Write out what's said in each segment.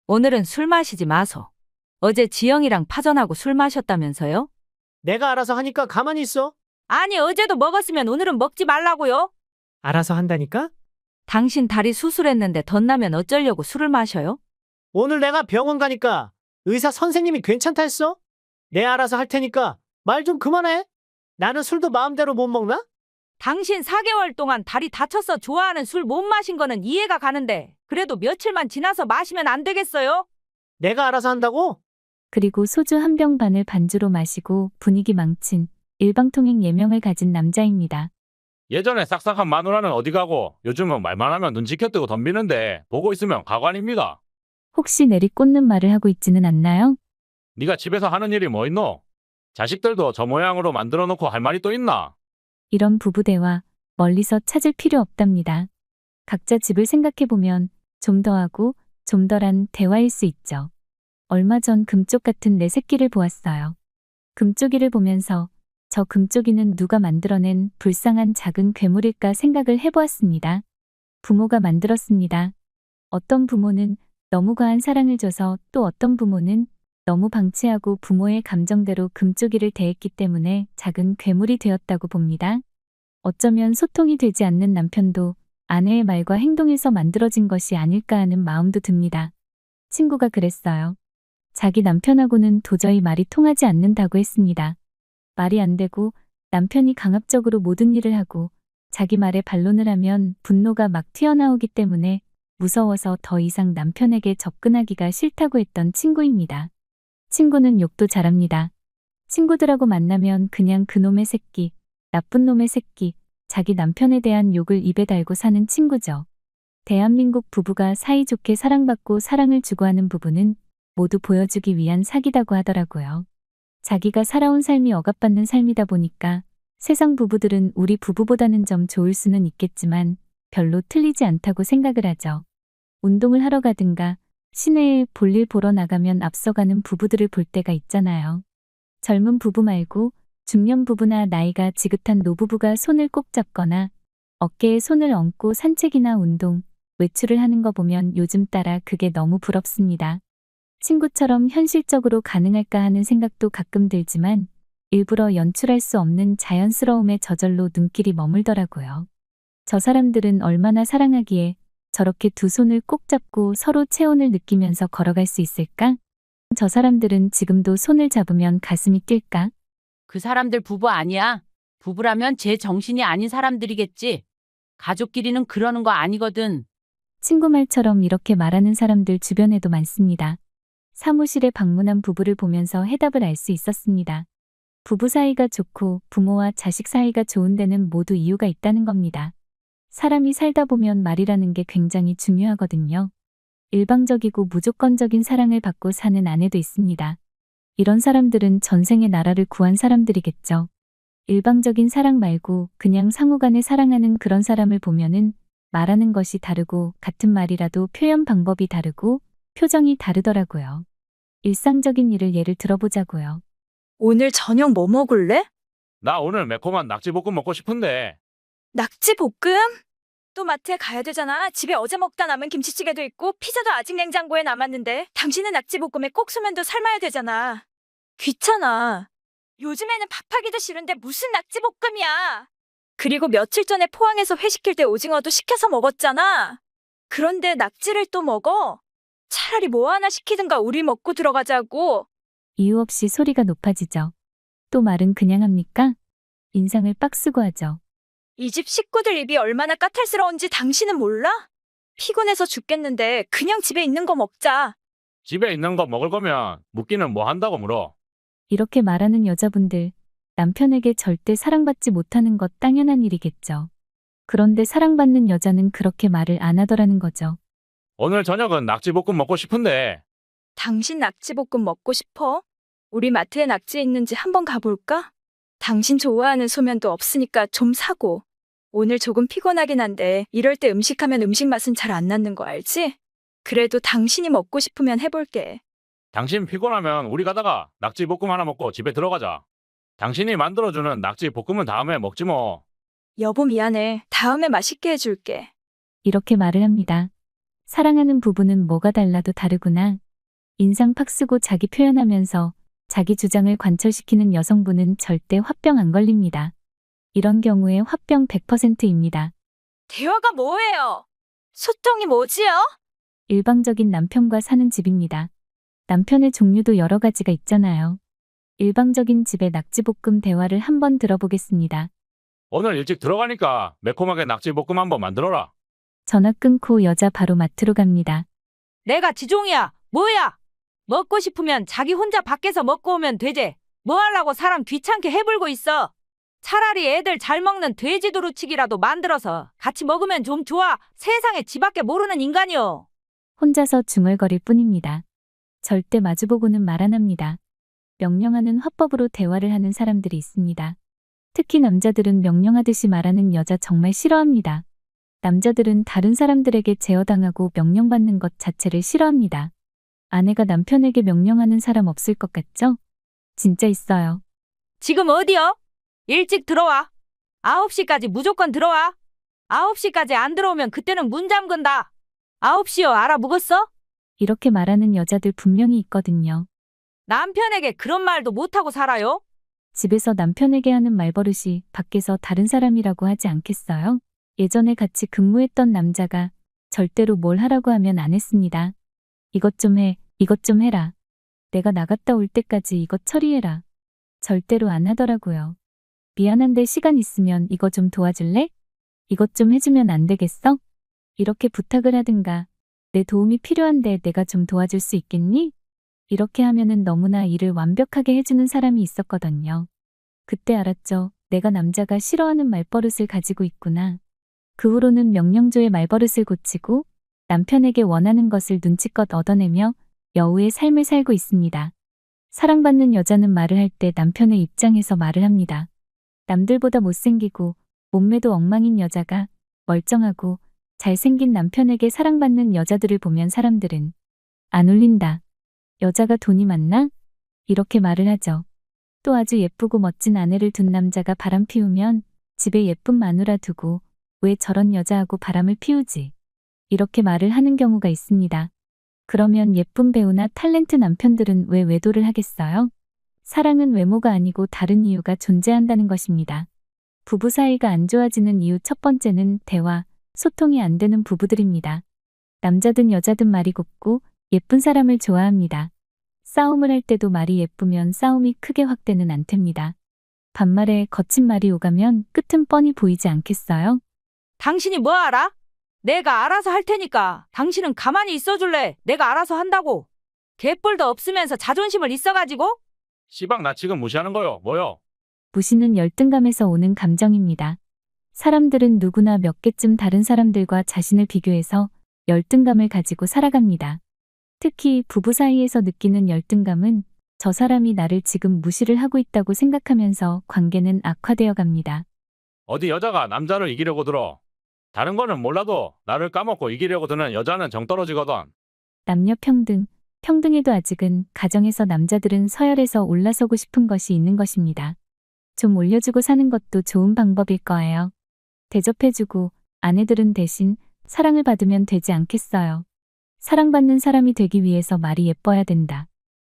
오늘은 술 마시지 마소. 어제 지영이랑 파전하고 술 마셨다면서요? 내가 알아서 하니까 가만히 있어. 아니, 어제도 먹었으면 오늘은 먹지 말라고요? 알아서 한다니까? 당신 다리 수술했는데 덧나면 어쩌려고 술을 마셔요? 오늘 내가 병원 가니까 의사 선생님이 괜찮다 했어? 내 알아서 할 테니까 말 좀 그만해. 나는 술도 마음대로 못 먹나? 당신 4개월 동안 다리 다쳐서 좋아하는 술 못 마신 거는 이해가 가는데 그래도 며칠만 지나서 마시면 안 되겠어요? 내가 알아서 한다고? 그리고 소주 한 병 반을 반주로 마시고 분위기 망친 일방통행 예명을 가진 남자입니다. 예전에 싹싹한 마누라는 어디 가고 요즘은 말만 하면 눈치 켜뜨고 덤비는데 보고 있으면 가관입니다. 혹시 내리꽂는 말을 하고 있지는 않나요? 네가 집에서 하는 일이 뭐 있노? 자식들도 저 모양으로 만들어 놓고 할 말이 또 있나? 이런 부부 대화 멀리서 찾을 필요 없답니다. 각자 집을 생각해보면 좀 더하고 좀 덜한 대화일 수 있죠. 얼마 전 금쪽 같은 내 새끼를 보았어요. 금쪽이를 보면서 저 금쪽이는 누가 만들어낸 불쌍한 작은 괴물일까 생각을 해보았습니다. 부모가 만들었습니다. 어떤 부모는 너무 과한 사랑을 줘서 또 어떤 부모는 너무 방치하고 부모의 감정대로 금쪽이를 대했기 때문에 작은 괴물이 되었다고 봅니다. 어쩌면 소통이 되지 않는 남편도 아내의 말과 행동에서 만들어진 것이 아닐까 하는 마음도 듭니다. 친구가 그랬어요. 자기 남편하고는 도저히 말이 통하지 않는다고 했습니다. 말이 안 되고 남편이 강압적으로 모든 일을 하고 자기 말에 반론을 하면 분노가 막 튀어나오기 때문에 무서워서 더 이상 남편에게 접근하기가 싫다고 했던 친구입니다. 친구는 욕도 잘합니다. 친구들하고 만나면 그냥 그놈의 새끼, 나쁜 놈의 새끼, 자기 남편에 대한 욕을 입에 달고 사는 친구죠. 대한민국 부부가 사이좋게 사랑받고 사랑을 주고하는 부부는 모두 보여주기 위한 사기다고 하더라고요. 자기가 살아온 삶이 억압받는 삶이다 보니까 세상 부부들은 우리 부부보다는 좀 좋을 수는 있겠지만 별로 틀리지 않다고 생각을 하죠. 운동을 하러 가든가 시내에 볼일 보러 나가면 앞서가는 부부들을 볼 때가 있잖아요. 젊은 부부 말고 중년 부부나 나이가 지긋한 노부부가 손을 꼭 잡거나 어깨에 손을 얹고 산책이나 운동, 외출을 하는 거 보면 요즘 따라 그게 너무 부럽습니다. 친구처럼 현실적으로 가능할까 하는 생각도 가끔 들지만 일부러 연출할 수 없는 자연스러움에 저절로 눈길이 머물더라고요. 저 사람들은 얼마나 사랑하기에 저렇게 두 손을 꼭 잡고 서로 체온을 느끼면서 걸어갈 수 있을까? 저 사람들은 지금도 손을 잡으면 가슴이 뛸까? 그 사람들 부부 아니야. 부부라면 제 정신이 아닌 사람들이겠지. 가족끼리는 그러는 거 아니거든. 친구 말처럼 이렇게 말하는 사람들 주변에도 많습니다. 사무실에 방문한 부부를 보면서 해답을 알 수 있었습니다. 부부 사이가 좋고 부모와 자식 사이가 좋은 데는 모두 이유가 있다는 겁니다. 사람이 살다 보면 말이라는 게 굉장히 중요하거든요. 일방적이고 무조건적인 사랑을 받고 사는 아내도 있습니다. 이런 사람들은 전생에 나라를 구한 사람들이겠죠. 일방적인 사랑 말고 그냥 상호간에 사랑하는 그런 사람을 보면은 말하는 것이 다르고 같은 말이라도 표현 방법이 다르고 표정이 다르더라고요. 일상적인 일을 예를 들어보자고요. 오늘 저녁 뭐 먹을래? 나 오늘 매콤한 낙지볶음 먹고 싶은데 낙지볶음? 또 마트에 가야 되잖아. 집에 어제 먹다 남은 김치찌개도 있고 피자도 아직 냉장고에 남았는데 당신은 낙지볶음에 꼭 소면도 삶아야 되잖아. 귀찮아. 요즘에는 밥하기도 싫은데 무슨 낙지볶음이야. 그리고 며칠 전에 포항에서 회 시킬 때 오징어도 시켜서 먹었잖아. 그런데 낙지를 또 먹어? 차라리 뭐 하나 시키든가 우리 먹고 들어가자고. 이유 없이 소리가 높아지죠. 또 말은 그냥 합니까? 인상을 빡 쓰고 하죠. 이 집 식구들 입이 얼마나 까탈스러운지 당신은 몰라? 피곤해서 죽겠는데 그냥 집에 있는 거 먹자. 집에 있는 거 먹을 거면 묻기는 뭐 한다고 물어. 이렇게 말하는 여자분들, 남편에게 절대 사랑받지 못하는 것 당연한 일이겠죠. 그런데 사랑받는 여자는 그렇게 말을 안 하더라는 거죠. 오늘 저녁은 낙지볶음 먹고 싶은데 당신 낙지볶음 먹고 싶어? 우리 마트에 낙지 있는지 한번 가볼까? 당신 좋아하는 소면도 없으니까 좀 사고. 오늘 조금 피곤하긴 한데 이럴 때 음식하면 음식 맛은 잘 안 나는 거 알지? 그래도 당신이 먹고 싶으면 해볼게. 당신 피곤하면 우리 가다가 낙지볶음 하나 먹고 집에 들어가자. 당신이 만들어주는 낙지볶음은 다음에 먹지 뭐. 여보 미안해. 다음에 맛있게 해줄게. 이렇게 말을 합니다. 사랑하는 부부는 뭐가 달라도 다르구나. 인상 팍 쓰고 자기 표현하면서 자기 주장을 관철시키는 여성분은 절대 화병 안 걸립니다. 이런 경우에 화병 100%입니다. 대화가 뭐예요? 소통이 뭐지요? 일방적인 남편과 사는 집입니다. 남편의 종류도 여러 가지가 있잖아요. 일방적인 집의 낙지볶음 대화를 한번 들어보겠습니다. 오늘 일찍 들어가니까 매콤하게 낙지볶음 한번 만들어라. 전화 끊고 여자 바로 마트로 갑니다. 내가 지종이야. 뭐야? 먹고 싶으면 자기 혼자 밖에서 먹고 오면 되지. 뭐 하려고 사람 귀찮게 해불고 있어. 차라리 애들 잘 먹는 돼지 두루치기라도 만들어서 같이 먹으면 좀 좋아. 세상에 지밖에 모르는 인간이요. 혼자서 중얼거릴 뿐입니다. 절대 마주보고는 말 안 합니다. 명령하는 화법으로 대화를 하는 사람들이 있습니다. 특히 남자들은 명령하듯이 말하는 여자 정말 싫어합니다. 남자들은 다른 사람들에게 제어당하고 명령받는 것 자체를 싫어합니다. 아내가 남편에게 명령하는 사람 없을 것 같죠? 진짜 있어요. 지금 어디요? 일찍 들어와. 9시까지 무조건 들어와. 9시까지 안 들어오면 그때는 문 잠근다. 9시요. 알아먹었어? 이렇게 말하는 여자들 분명히 있거든요. 남편에게 그런 말도 못하고 살아요? 집에서 남편에게 하는 말버릇이 밖에서 다른 사람이라고 하지 않겠어요? 예전에 같이 근무했던 남자가 절대로 뭘 하라고 하면 안 했습니다. 이것 좀 해, 이것 좀 해라. 내가 나갔다 올 때까지 이것 처리해라. 절대로 안 하더라고요. 미안한데 시간 있으면 이거 좀 도와줄래? 이것 좀 해주면 안 되겠어? 이렇게 부탁을 하든가, 내 도움이 필요한데 내가 좀 도와줄 수 있겠니? 이렇게 하면은 너무나 일을 완벽하게 해주는 사람이 있었거든요. 그때 알았죠. 내가 남자가 싫어하는 말버릇을 가지고 있구나. 그 후로는 명령조의 말버릇을 고치고 남편에게 원하는 것을 눈치껏 얻어내며 여우의 삶을 살고 있습니다. 사랑받는 여자는 말을 할 때 남편의 입장에서 말을 합니다. 남들보다 못생기고 몸매도 엉망인 여자가 멀쩡하고 잘생긴 남편에게 사랑받는 여자들을 보면 사람들은 안 울린다. 여자가 돈이 많나? 이렇게 말을 하죠. 또 아주 예쁘고 멋진 아내를 둔 남자가 바람 피우면 집에 예쁜 마누라 두고 왜 저런 여자하고 바람을 피우지? 이렇게 말을 하는 경우가 있습니다. 그러면 예쁜 배우나 탤런트 남편들은 왜 외도를 하겠어요? 사랑은 외모가 아니고 다른 이유가 존재한다는 것입니다. 부부 사이가 안 좋아지는 이유 첫 번째는 대화, 소통이 안 되는 부부들입니다. 남자든 여자든 말이 곱고 예쁜 사람을 좋아합니다. 싸움을 할 때도 말이 예쁘면 싸움이 크게 확대는 않답니다. 반말에 거친 말이 오가면 끝은 뻔히 보이지 않겠어요? 당신이 뭐 알아? 내가 알아서 할 테니까 당신은 가만히 있어줄래? 내가 알아서 한다고. 개뿔도 없으면서 자존심을 있어가지고? 씨방 나 지금 무시하는 거요. 뭐요? 무시는 열등감에서 오는 감정입니다. 사람들은 누구나 몇 개쯤 다른 사람들과 자신을 비교해서 열등감을 가지고 살아갑니다. 특히 부부 사이에서 느끼는 열등감은 저 사람이 나를 지금 무시를 하고 있다고 생각하면서 관계는 악화되어 갑니다. 어디 여자가 남자를 이기려고 들어. 다른 거는 몰라도 나를 까먹고 이기려고 드는 여자는 정 떨어지거든. 남녀 평등, 평등에도 아직은 가정에서 남자들은 서열에서 올라서고 싶은 것이 있는 것입니다. 좀 올려주고 사는 것도 좋은 방법일 거예요. 대접해주고 아내들은 대신 사랑을 받으면 되지 않겠어요. 사랑받는 사람이 되기 위해서 말이 예뻐야 된다.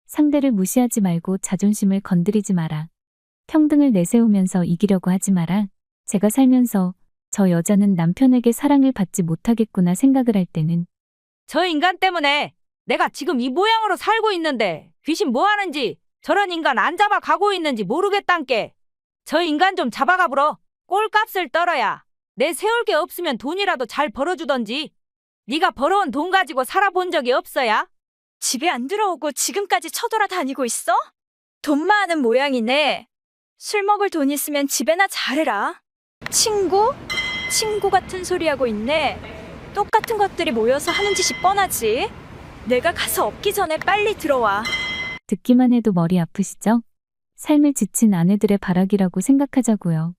상대를 무시하지 말고 자존심을 건드리지 마라. 평등을 내세우면서 이기려고 하지 마라. 제가 살면서 저 여자는 남편에게 사랑을 받지 못하겠구나 생각을 할 때는 저 인간 때문에 내가 지금 이 모양으로 살고 있는데 귀신 뭐 하는지 저런 인간 안 잡아 가고 있는지 모르겠단께. 저 인간 좀 잡아가 불어. 꼴값을 떨어야. 내 세울 게 없으면 돈이라도 잘 벌어주던지. 네가 벌어온 돈 가지고 살아본 적이 없어야? 집에 안 들어오고 지금까지 쳐돌아다니고 있어? 돈 많은 모양이네. 술 먹을 돈 있으면 집에나 잘해라. 친구? 친구 같은 소리 하고 있네. 똑같은 것들이 모여서 하는 짓이 뻔하지. 내가 가서 없기 전에 빨리 들어와. 듣기만 해도 머리 아프시죠? 삶에 지친 아내들의 발악이라고 생각하자고요.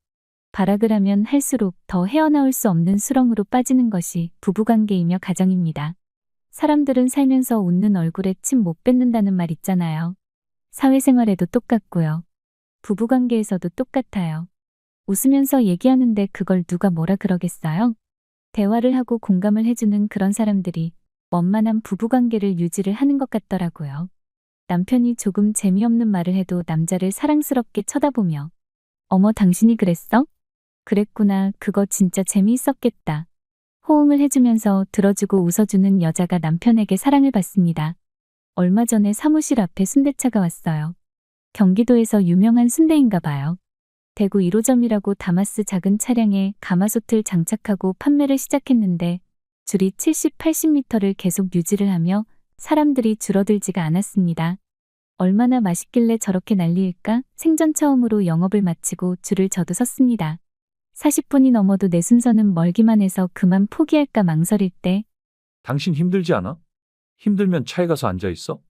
발악을 하면 할수록 더 헤어나올 수 없는 수렁으로 빠지는 것이 부부관계이며 가정입니다. 사람들은 살면서 웃는 얼굴에 침 못 뱉는다는 말 있잖아요. 사회생활에도 똑같고요. 부부관계에서도 똑같아요. 웃으면서 얘기하는데 그걸 누가 뭐라 그러겠어요? 대화를 하고 공감을 해주는 그런 사람들이 원만한 부부관계를 유지를 하는 것 같더라고요. 남편이 조금 재미없는 말을 해도 남자를 사랑스럽게 쳐다보며 어머 당신이 그랬어? 그랬구나. 그거 진짜 재미있었겠다. 호응을 해주면서 들어주고 웃어주는 여자가 남편에게 사랑을 받습니다. 얼마 전에 사무실 앞에 순대차가 왔어요. 경기도에서 유명한 순대인가 봐요. 대구 1호점이라고 다마스 작은 차량에 가마솥을 장착하고 판매를 시작했는데 줄이 70, 80m를 계속 유지를 하며 사람들이 줄어들지가 않았습니다. 얼마나 맛있길래 저렇게 난리일까? 생전 처음으로 영업을 마치고 줄을 저도 섰습니다. 40분이 넘어도 내 순서는 멀기만 해서 그만 포기할까 망설일 때 당신 힘들지 않아? 힘들면 차에 가서 앉아 있어.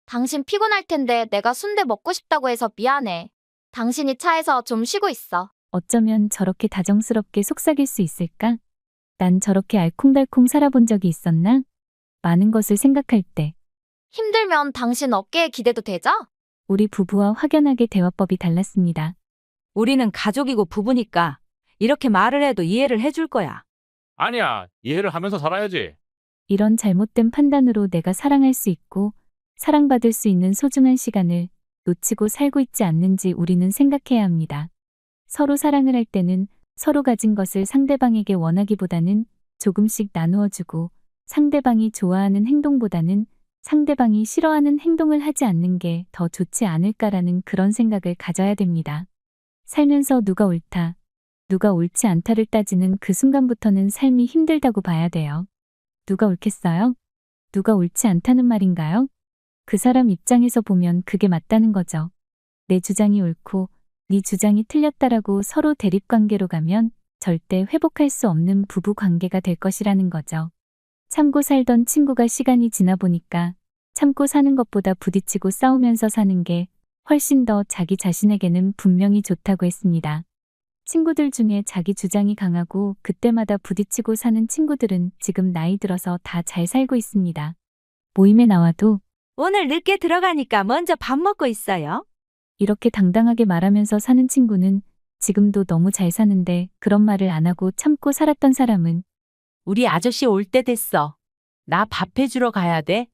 당신 피곤할 텐데 내가 순대 먹고 싶다고 해서 미안해. 당신이 차에서 좀 쉬고 있어. 어쩌면 저렇게 다정스럽게 속삭일 수 있을까? 난 저렇게 알콩달콩 살아본 적이 있었나? 많은 것을 생각할 때 힘들면 당신 어깨에 기대도 되죠? 우리 부부와 확연하게 대화법이 달랐습니다. 우리는 가족이고 부부니까 이렇게 말을 해도 이해를 해줄 거야. 아니야, 이해를 하면서 살아야지. 이런 잘못된 판단으로 내가 사랑할 수 있고 사랑받을 수 있는 소중한 시간을 놓치고 살고 있지 않는지 우리는 생각해야 합니다. 서로 사랑을 할 때는 서로 가진 것을 상대방에게 원하기보다는 조금씩 나누어주고 상대방이 좋아하는 행동보다는 상대방이 싫어하는 행동을 하지 않는 게 더 좋지 않을까라는 그런 생각을 가져야 됩니다. 살면서 누가 옳다, 누가 옳지 않다를 따지는 그 순간부터는 삶이 힘들다고 봐야 돼요. 누가 옳겠어요? 누가 옳지 않다는 말인가요? 그 사람 입장에서 보면 그게 맞다는 거죠. 내 주장이 옳고 네 주장이 틀렸다라고 서로 대립관계로 가면 절대 회복할 수 없는 부부 관계가 될 것이라는 거죠. 참고 살던 친구가 시간이 지나 보니까 참고 사는 것보다 부딪히고 싸우면서 사는 게 훨씬 더 자기 자신에게는 분명히 좋다고 했습니다. 친구들 중에 자기 주장이 강하고 그때마다 부딪히고 사는 친구들은 지금 나이 들어서 다 잘 살고 있습니다. 모임에 나와도 오늘 늦게 들어가니까 먼저 밥 먹고 있어요. 이렇게 당당하게 말하면서 사는 친구는 지금도 너무 잘 사는데 그런 말을 안 하고 참고 살았던 사람은 우리 아저씨 올 때 됐어. 나 밥 해주러 가야 돼.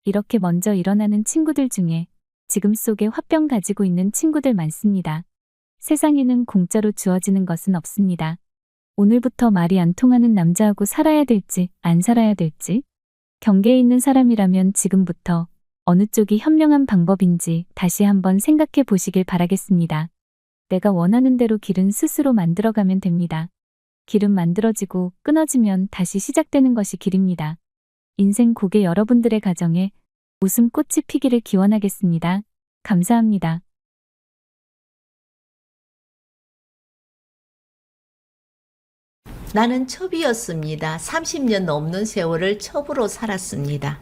이렇게 먼저 일어나는 친구들 중에 지금 속에 화병 가지고 있는 친구들 많습니다. 세상에는 공짜로 주어지는 것은 없습니다. 오늘부터 말이 안 통하는 남자하고 살아야 될지 안 살아야 될지 경계에 있는 사람이라면 지금부터 어느 쪽이 현명한 방법인지 다시 한번 생각해 보시길 바라겠습니다. 내가 원하는 대로 길은 스스로 만들어가면 됩니다. 길은 만들어지고 끊어지면 다시 시작되는 것이 길입니다. 인생 고개 여러분들의 가정에 웃음꽃이 피기를 기원하겠습니다. 감사합니다. 나는 첩이었습니다. 30년 넘는 세월을 첩으로 살았습니다.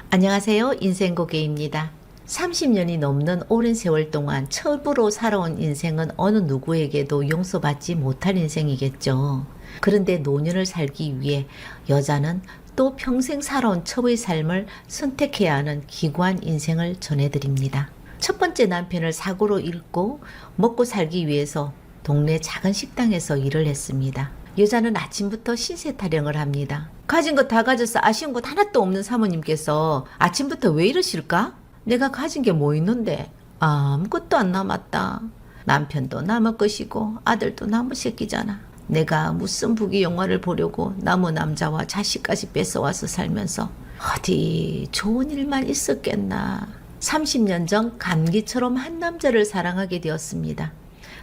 안녕하세요. 인생고개입니다. 30년이 넘는 오랜 세월 동안 첩으로 살아온 인생은 어느 누구에게도 용서받지 못할 인생이겠죠. 그런데 노년을 살기 위해 여자는 또 평생 살아온 첩의 삶을 선택해야 하는 기구한 인생을 전해드립니다. 첫 번째 남편을 사고로 잃고 먹고 살기 위해서 동네 작은 식당에서 일을 했습니다. 여자는 아침부터 신세 타령을 합니다. 가진 거 다 가져서 아쉬운 것 하나도 없는 사모님께서 아침부터 왜 이러실까? 내가 가진 게 뭐 있는데 아무것도 안 남았다. 남편도 남의 것이고 아들도 남의 새끼잖아. 내가 무슨 부귀 영화를 보려고 남의 남자와 자식까지 뺏어와서 살면서 어디 좋은 일만 있었겠나. 30년 전 감기처럼 한 남자를 사랑하게 되었습니다.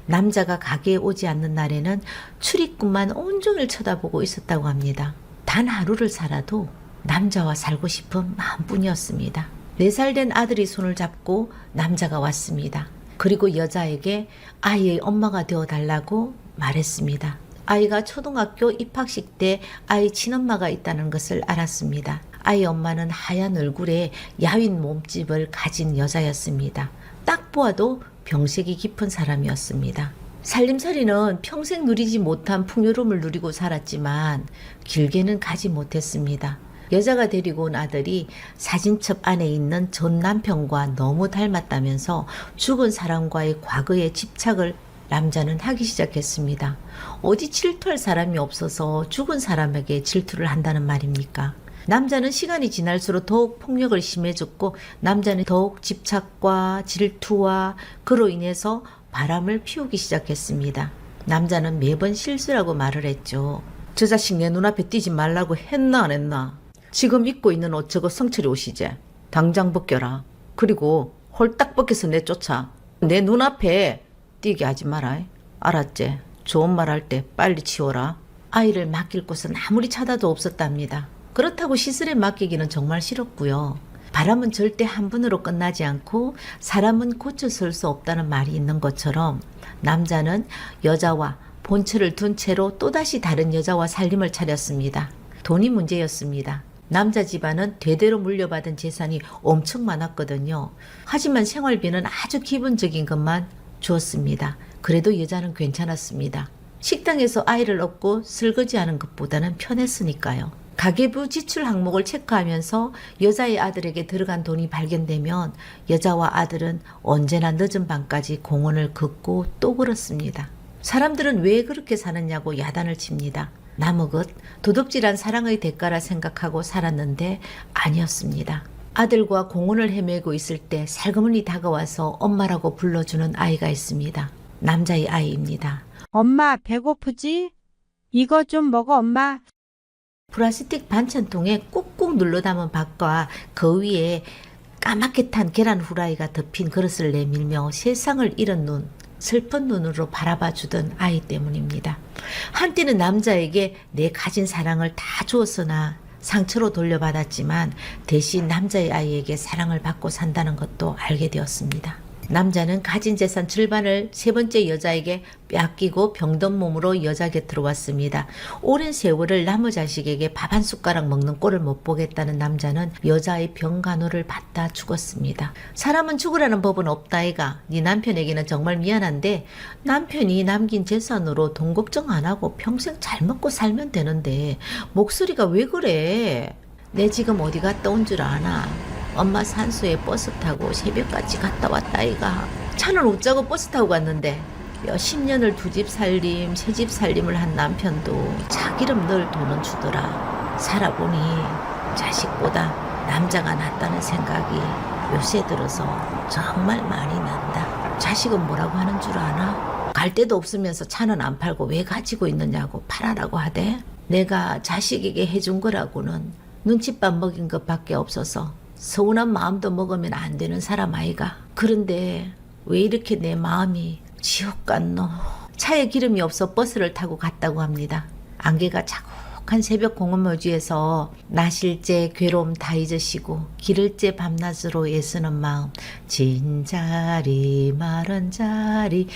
남자가 가게에 오지 않는 날에는 출입구만 온종일 쳐다보고 있었다고 합니다. 단 하루를 살아도 남자와 살고 싶은 마음뿐이었습니다. 4살 된 아들이 손을 잡고 남자가 왔습니다. 그리고 여자에게 아이의 엄마가 되어달라고 말했습니다. 아이가 초등학교 입학식 때 아이 친엄마가 있다는 것을 알았습니다. 아이 엄마는 하얀 얼굴에 야윈 몸집을 가진 여자였습니다. 딱 보아도 병색이 깊은 사람이었습니다. 살림살이는 평생 누리지 못한 풍요로움을 누리고 살았지만 길게는 가지 못했습니다. 여자가 데리고 온 아들이 사진첩 안에 있는 전 남편과 너무 닮았다면서 죽은 사람과의 과거에 집착을 남자는 하기 시작했습니다. 어디 질투할 사람이 없어서 죽은 사람에게 질투를 한다는 말입니까? 남자는 시간이 지날수록 더욱 폭력을 심해졌고 남자는 더욱 집착과 질투와 그로 인해서 바람을 피우기 시작했습니다. 남자는 매번 실수라고 말을 했죠. 저 자식 내 눈앞에 띄지 말라고 했나 안 했나? 지금 입고 있는 옷 저거 성철이 옷이지? 당장 벗겨라. 그리고 홀딱 벗겨서 내쫓아. 내 눈앞에 띄게 하지 마라. 알았지? 좋은 말 할 때 빨리 치워라. 아이를 맡길 곳은 아무리 찾아도 없었답니다. 그렇다고 시설에 맡기기는 정말 싫었고요. 바람은 절대 한 번으로 끝나지 않고 사람은 고쳐설 수 없다는 말이 있는 것처럼 남자는 여자와 본처를 둔 채로 또다시 다른 여자와 살림을 차렸습니다. 돈이 문제였습니다. 남자 집안은 대대로 물려받은 재산이 엄청 많았거든요. 하지만 생활비는 아주 기본적인 것만 주었습니다. 그래도 여자는 괜찮았습니다. 식당에서 아이를 얻고 설거지하는 것보다는 편했으니까요. 가계부 지출 항목을 체크하면서 여자의 아들에게 들어간 돈이 발견되면 여자와 아들은 언제나 늦은 밤까지 공원을 걷고 또 걸었습니다. 사람들은 왜 그렇게 사느냐고 야단을 칩니다. 남의 도둑질한 사랑의 대가라 생각하고 살았는데 아니었습니다. 아들과 공원을 헤매고 있을 때 살그머니 다가와서 엄마라고 불러주는 아이가 있습니다. 남자의 아이입니다. 엄마, 배고프지? 이거 좀 먹어, 엄마. 플라스틱 반찬통에 꾹꾹 눌러 담은 밥과 그 위에 까맣게 탄 계란 후라이가 덮인 그릇을 내밀며 세상을 잃은 눈, 슬픈 눈으로 바라봐 주던 아이 때문입니다. 한때는 남자에게 내 가진 사랑을 다 주었으나 상처로 돌려받았지만 대신 남자의 아이에게 사랑을 받고 산다는 것도 알게 되었습니다. 남자는 가진 재산 절반을 세 번째 여자에게 뺏기고 병든 몸으로 여자 곁으로 왔습니다. 오랜 세월을 남의 자식에게 밥 한 숟가락 먹는 꼴을 못 보겠다는 남자는 여자의 병간호를 받다 죽었습니다. 사람은 죽으라는 법은 없다이가. 네 남편에게는 정말 미안한데 남편이 남긴 재산으로 돈 걱정 안 하고 평생 잘 먹고 살면 되는데 목소리가 왜 그래? 내 지금 어디 갔다 온 줄 아나? 엄마 산소에 버스 타고 새벽까지 갔다 왔다 이가. 차는 웃자고 버스 타고 갔는데 몇십 년을 두 집 살림, 세 집 살림을 한 남편도 자기름 넣을 돈은 주더라. 살아보니 자식보다 남자가 낫다는 생각이 요새 들어서 정말 많이 난다. 자식은 뭐라고 하는 줄 아나? 갈 데도 없으면서 차는 안 팔고 왜 가지고 있느냐고 팔아라고 하대. 내가 자식에게 해준 거라고는 눈칫밥 먹인 것밖에 없어서 서운한 마음도 먹으면 안 되는 사람 아이가. 그런데 왜 이렇게 내 마음이 지옥 같노? 차에 기름이 없어 버스를 타고 갔다고 합니다. 안개가 자국한 새벽 공원묘지에서 나실제 괴로움 다 잊으시고 기를제 밤낮으로 애쓰는 마음. 진자리 마른 자리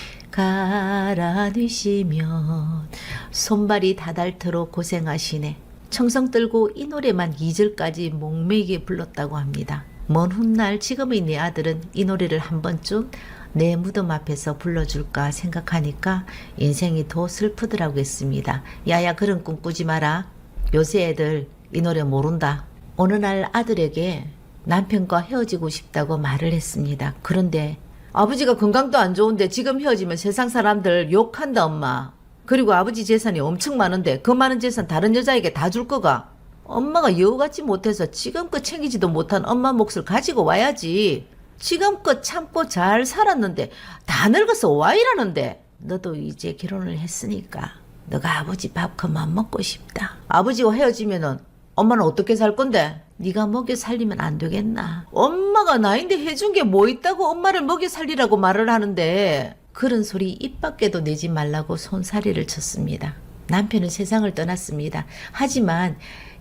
갈아뉘시면 손발이 다닳도록 고생하시네. 청성 들고 이 노래만 2절까지 목매이게 불렀다고 합니다. 먼 훗날 지금의 내 아들은 이 노래를 한 번쯤 내 무덤 앞에서 불러줄까 생각하니까 인생이 더 슬프더라고 했습니다. 야야 그런 꿈 꾸지 마라. 요새 애들 이 노래 모른다. 어느 날 아들에게 남편과 헤어지고 싶다고 말을 했습니다. 그런데 아버지가 건강도 안 좋은데 지금 헤어지면 세상 사람들 욕한다 엄마. 그리고 아버지 재산이 엄청 많은데 그 많은 재산 다른 여자에게 다 줄 거가? 엄마가 여우같이 못해서 지금껏 챙기지도 못한 엄마 몫을 가지고 와야지. 지금껏 참고 잘 살았는데 다 늙어서 와 이러는데. 너도 이제 결혼을 했으니까 너가 아버지 밥 그만 먹고 싶다. 아버지와 헤어지면은 엄마는 어떻게 살 건데? 네가 먹여 살리면 안 되겠나? 엄마가 나인데 해준 게 뭐 있다고 엄마를 먹여 살리라고 말을 하는데. 그런 소리 입 밖에도 내지 말라고 손사리를 쳤습니다. 남편은 세상을 떠났습니다. 하지만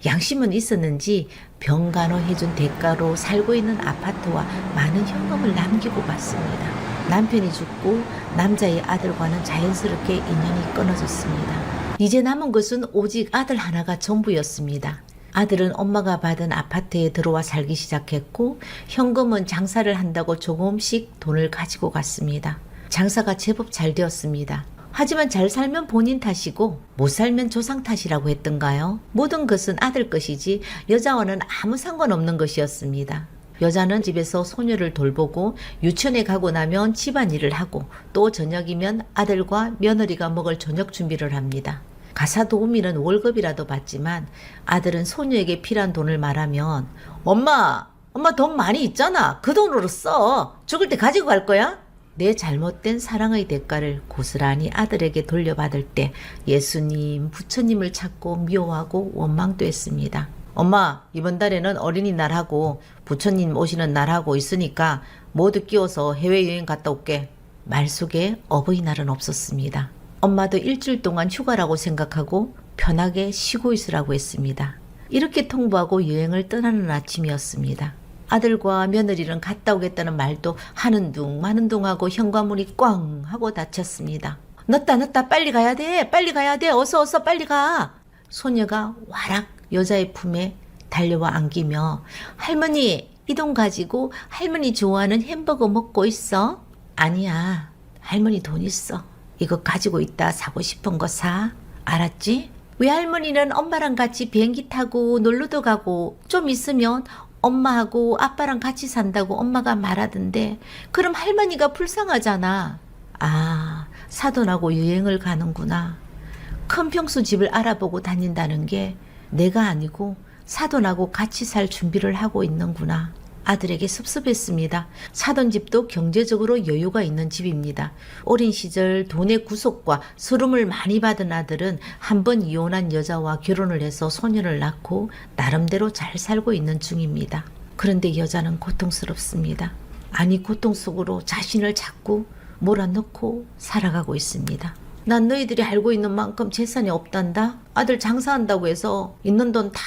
양심은 있었는지 병간호해준 대가로 살고 있는 아파트와 많은 현금을 남기고 갔습니다. 남편이 죽고 남자의 아들과는 자연스럽게 인연이 끊어졌습니다. 이제 남은 것은 오직 아들 하나가 전부였습니다. 아들은 엄마가 받은 아파트에 들어와 살기 시작했고 현금은 장사를 한다고 조금씩 돈을 가지고 갔습니다. 장사가 제법 잘 되었습니다. 하지만 잘 살면 본인 탓이고 못 살면 조상 탓이라고 했던가요? 모든 것은 아들 것이지 여자와는 아무 상관없는 것이었습니다. 여자는 집에서 소녀를 돌보고 유치원에 가고 나면 집안일을 하고 또 저녁이면 아들과 며느리가 먹을 저녁 준비를 합니다. 가사 도우미는 월급이라도 받지만 아들은 소녀에게 필요한 돈을 말하면 엄마 돈 많이 있잖아. 그 돈으로 써. 죽을 때 가지고 갈 거야? 내 잘못된 사랑의 대가를 고스란히 아들에게 돌려받을 때 예수님, 부처님을 찾고 미워하고 원망도 했습니다. 엄마, 이번 달에는 어린이날하고 부처님 오시는 날하고 있으니까 모두 끼워서 해외여행 갔다 올게. 말 속에 어버이날은 없었습니다. 엄마도 일주일 동안 휴가라고 생각하고 편하게 쉬고 있으라고 했습니다. 이렇게 통보하고 여행을 떠나는 아침이었습니다. 아들과 며느리는 갔다 오겠다는 말도 하는 둥 마는 둥 하고 현관문이 꽝 하고 닫혔습니다. 늦다 빨리 가야 돼 어서 빨리 가. 소녀가 와락 여자의 품에 달려와 안기며 할머니 이 돈 가지고 할머니 좋아하는 햄버거 먹고 있어? 아니야 할머니 돈 있어. 이거 가지고 있다 사고 싶은 거 사. 알았지? 외할머니는 엄마랑 같이 비행기 타고 놀러도 가고 좀 있으면 엄마하고 아빠랑 같이 산다고 엄마가 말하던데 그럼 할머니가 불쌍하잖아. 아, 사돈하고 여행을 가는구나. 큰 평수 집을 알아보고 다닌다는 게 내가 아니고 사돈하고 같이 살 준비를 하고 있는구나. 아들에게 섭섭했습니다. 사돈 집도 경제적으로 여유가 있는 집입니다. 어린 시절 돈의 구속과 서름을 많이 받은 아들은 한 번 이혼한 여자와 결혼을 해서 소년을 낳고 나름대로 잘 살고 있는 중입니다. 그런데 여자는 고통스럽습니다. 아니 고통 속으로 자신을 자꾸 몰아넣고 살아가고 있습니다. 난 너희들이 알고 있는 만큼 재산이 없단다. 아들 장사한다고 해서 있는 돈 다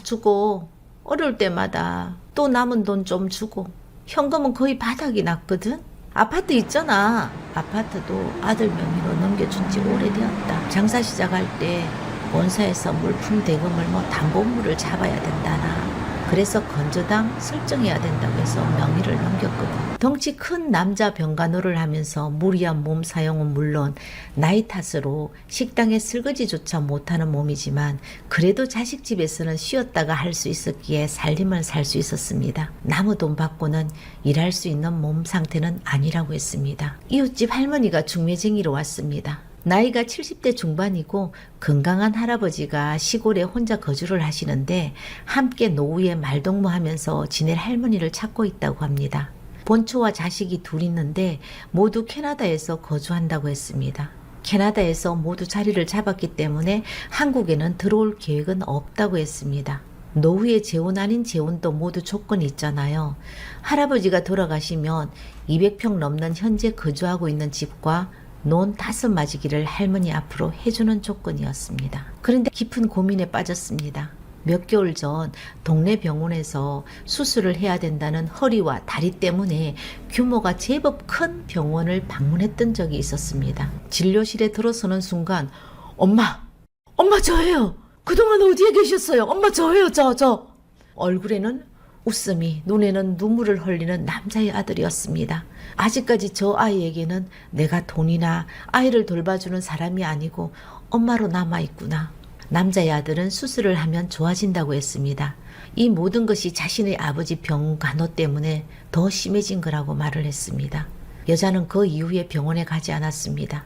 주고 어려울 때마다 또 남은 돈 좀 주고 현금은 거의 바닥이 났거든. 아파트 있잖아. 아파트도 아들 명의로 넘겨준 지 오래되었다. 장사 시작할 때 본사에서 물품 대금을 담보물을 잡아야 된다나 그래서 건조당 설정해야 된다고 해서 명의를 넘겼거든. 덩치 큰 남자 병간호를 하면서 무리한 몸 사용은 물론 나이 탓으로 식당에 설거지조차 못하는 몸이지만 그래도 자식 집에서는 쉬었다가 할 수 있었기에 살림을 살 수 있었습니다. 남의 돈 받고는 일할 수 있는 몸 상태는 아니라고 했습니다. 이웃집 할머니가 중매쟁이로 왔습니다. 나이가 70대 중반이고 건강한 할아버지가 시골에 혼자 거주를 하시는데 함께 노후에 말동무하면서 지낼 할머니를 찾고 있다고 합니다. 본초와 자식이 둘 있는데 모두 캐나다에서 거주한다고 했습니다. 캐나다에서 모두 자리를 잡았기 때문에 한국에는 들어올 계획은 없다고 했습니다. 노후의 재혼 아닌 재혼도 모두 조건이 있잖아요. 할아버지가 돌아가시면 200평 넘는 현재 거주하고 있는 집과 논 5마지기를 할머니 앞으로 해주는 조건이었습니다. 그런데 깊은 고민에 빠졌습니다. 몇 개월 전 동네 병원에서 수술을 해야 된다는 허리와 다리 때문에 규모가 제법 큰 병원을 방문했던 적이 있었습니다. 진료실에 들어서는 순간 엄마 저예요. 그동안 어디에 계셨어요? 엄마 저예요. 저. 얼굴에는 웃음이 눈에는 눈물을 흘리는 남자의 아들이었습니다. 아직까지 저 아이에게는 내가 돈이나 아이를 돌봐주는 사람이 아니고 엄마로 남아있구나. 남자의 아들은 수술을 하면 좋아진다고 했습니다. 이 모든 것이 자신의 아버지 병간호 때문에 더 심해진 거라고 말을 했습니다. 여자는 그 이후에 병원에 가지 않았습니다.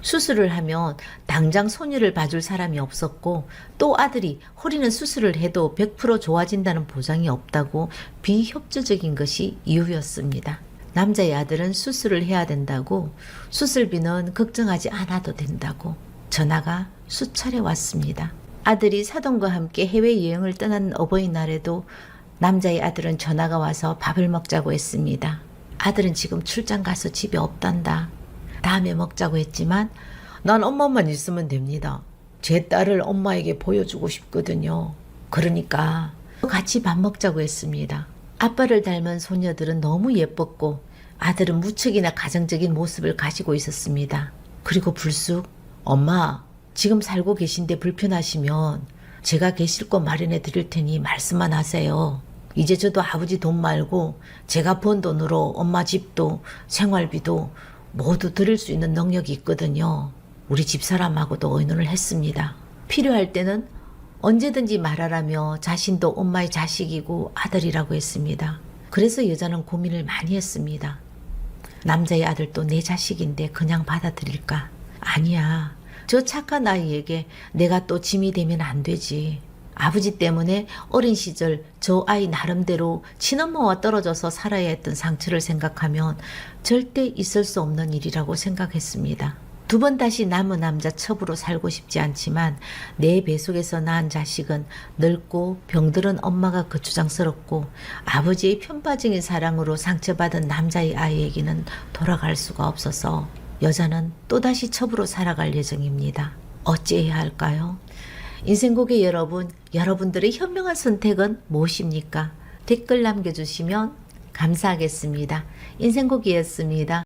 수술을 하면 당장 소녀를 봐줄 사람이 없었고 또 아들이 허리는 수술을 해도 100% 좋아진다는 보장이 없다고 비협조적인 것이 이유였습니다. 남자의 아들은 수술을 해야 된다고 수술비는 걱정하지 않아도 된다고 전화가 수차례 왔습니다. 아들이 사돈과 함께 해외여행을 떠난 어버이날에도 남자의 아들은 전화가 와서 밥을 먹자고 했습니다. 아들은 지금 출장 가서 집에 없단다. 다음에 먹자고 했지만 난 엄마만 있으면 됩니다. 제 딸을 엄마에게 보여주고 싶거든요. 그러니까 같이 밥 먹자고 했습니다. 아빠를 닮은 소녀들은 너무 예뻤고 아들은 무척이나 가정적인 모습을 가지고 있었습니다. 그리고 불쑥 엄마 지금 살고 계신데 불편하시면 제가 계실 곳 마련해 드릴 테니 말씀만 하세요. 이제 저도 아버지 돈 말고 제가 번 돈으로 엄마 집도 생활비도 모두 드릴 수 있는 능력이 있거든요. 우리 집사람하고도 의논을 했습니다. 필요할 때는 언제든지 말하라며 자신도 엄마의 자식이고 아들이라고 했습니다. 그래서 여자는 고민을 많이 했습니다. 남자의 아들도 내 자식인데 그냥 받아들일까? 아니야. 저 착한 아이에게 내가 또 짐이 되면 안 되지. 아버지 때문에 어린 시절 저 아이 나름대로 친엄마와 떨어져서 살아야 했던 상처를 생각하면 절대 있을 수 없는 일이라고 생각했습니다. 2번 다시 남은 남자 첩으로 살고 싶지 않지만 내 뱃속에서 낳은 자식은 늙고 병들은 엄마가 거추장스럽고 아버지의 편파적인 사랑으로 상처받은 남자의 아이에게는 돌아갈 수가 없어서 여자는 또다시 첩으로 살아갈 예정입니다. 어찌해야 할까요? 인생고개 여러분, 여러분들의 현명한 선택은 무엇입니까? 댓글 남겨주시면 감사하겠습니다. 인생고기였습니다.